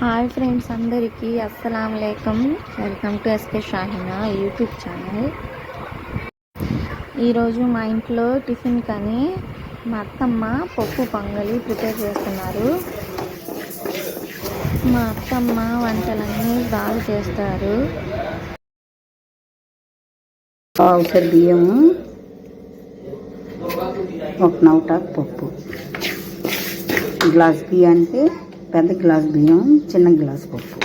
Hi friends, అందరికీ అస్సలం వాలేకుం. Welcome to SK Shahina YouTube channel. ఈరోజు మా ఇంట్లో టిఫిన్ కానీ మా అత్తమ్మ పప్పు పొంగలి ప్రిపేర్ చేస్తున్నారు. మా అత్తమ్మ వంటలన్నీ బాగా చేస్తారు. పావుసరి బియ్యము, ఒక నవటాకు పప్పు, గ్లాస్ బియ్యానికి పెద్ద గ్లాస్ బియ్యం, చిన్న గ్లాస్ పప్పు.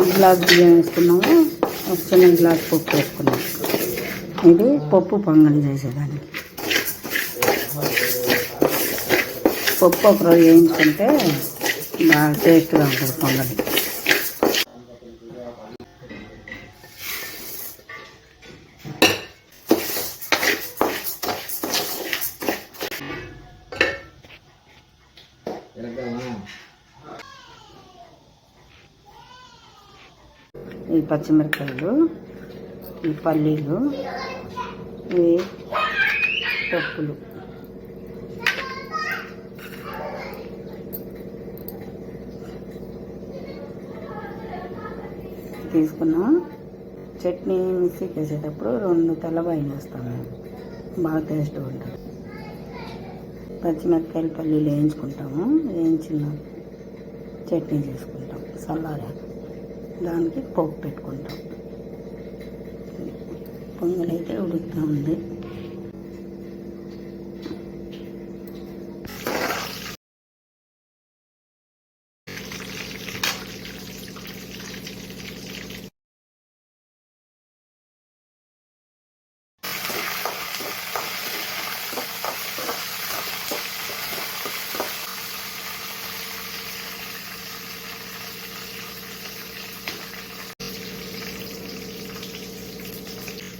ఒక గ్లాస్ బియ్యం వేసుకున్నాము, ఒక చిన్న గ్లాస్ పప్పు వేసుకున్నాము. ఇది పప్పు పొంగలి చేసేదానికి. పప్పు ఒకరోజు వేయించుకుంటే బాగా టేస్ట్గా ఉంటుంది పొంగలి. ఈ పచ్చిమిరపకాయలు, ఈ పల్లీలు, ఈ పప్పులు. తీసుకున్నాం. చట్నీ మిక్సీకి వేసేటప్పుడు 2 తెల్లబాయలు వేస్తాము, బాగా టేస్ట్గా ఉంటుంది. పచ్చిమిరపకాయలు, పల్లీలు వేయించుకుంటాము. వేయించిన చట్నీ చేసుకుంటాం. చల్లారా దానికి పప్పు పెట్టుకుంటాం. పొంగల్ అయితే ఉడుకుతూ ఉంది.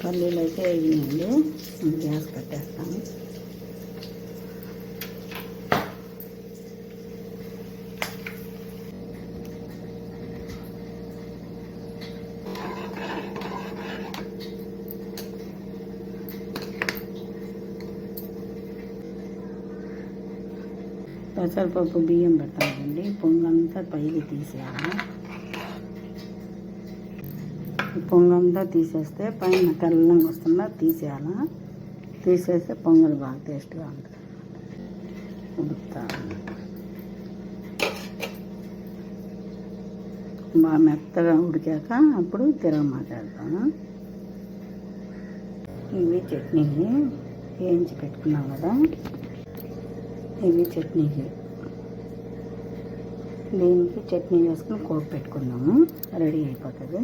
పల్లీలు అయితే వేయండి. గ్యాస్ కట్టేస్తాము. పెసరపప్పు బియ్యం పెడతామండి. పొంగంతా పైకి తీసేయాలి. పొంగంతా తీసేస్తే పైన తెల్లంగా వస్తుందా తీసేయాల. తీసేస్తే పొంగల్ బాగా టేస్ట్గా ఉంటుంది. ఉడుకుతా బాగా మెత్తగా ఉడికాక అప్పుడు తిరగమాతాడతాను. ఇవి చట్నీకి వేయించి పెట్టుకున్నాం కదా, ఇవి చట్నీకి. దీనికి చట్నీ వేసుకుని కోపు పెట్టుకున్నాము. రెడీ అయిపోతుంది.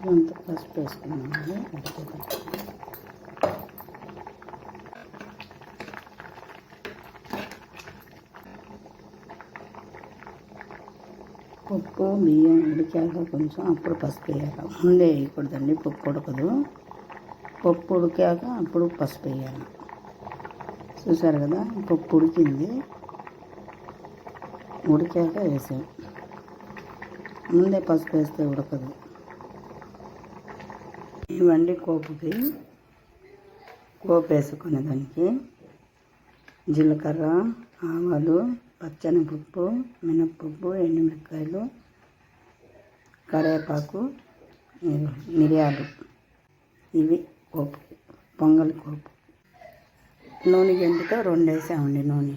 కొంత పసుపు వేసుకున్నాము. పప్పు బియ్యం ఉడికాక కొంచెం అప్పుడు పసుపు వేయాలి. ముందే వేయకూడదండి, పప్పు ఉడకదు. పప్పు ఉడికాక అప్పుడు పసుపు వేయాలి. చూసారు కదా, పప్పు ఉడికింది. ఉడికాక వేసాం. ముందే పసుపు వేస్తే ఉడకదు. ఇవన్నీ కోపు వేసుకునే దానికి జీలకర్ర, ఆవాలు, పచ్చనిపప్పు, మినప్పప్పు, ఎండుమిరపకాయలు, కరివేపాకు, మిరియాలు. ఇవి కోపు, పొంగలి కోపు. నూనె గంటితో 2 వేసామండి నూనె.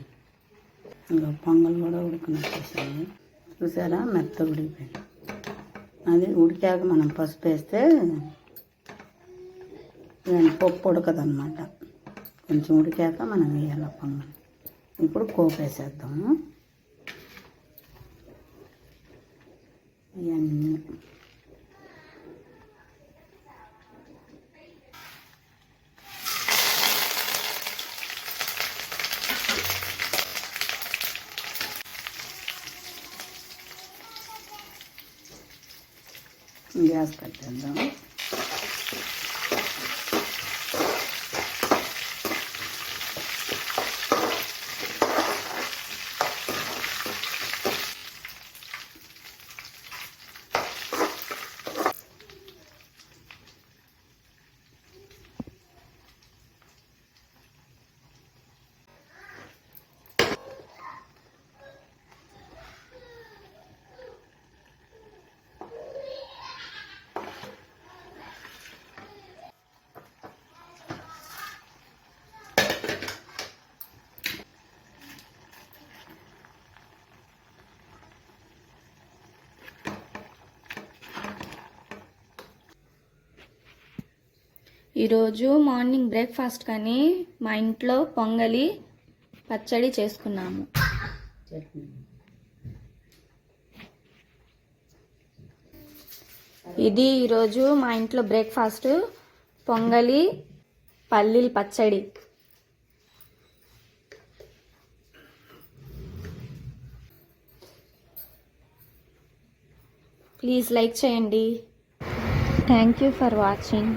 ఇంకా పొంగల్ కూడా ఉడికినట్టేసాము. చూసారా, మెత్తగా ఉడికిపోయింది. అది ఉడికాక మనం పసుపు వేస్తే పప్పు ఉడకదన్నమాట. కొంచెం ఉడికాక మనం వేయాలి పొంగల్. ఇప్పుడు పోపు వేసేద్దాము. ఇవన్నీ గ్యాస్ కట్టేద్దాం. ఈరోజు మార్నింగ్ బ్రేక్ఫాస్ట్ కానీ మా ఇంట్లో పొంగలి పచ్చడి చేసుకున్నాము. చట్నీ. ఇది ఈరోజు మా ఇంట్లో బ్రేక్ఫాస్ట్, పొంగలి పల్లీల పచ్చడి. ప్లీజ్ లైక్ చేయండి. Thank you for watching.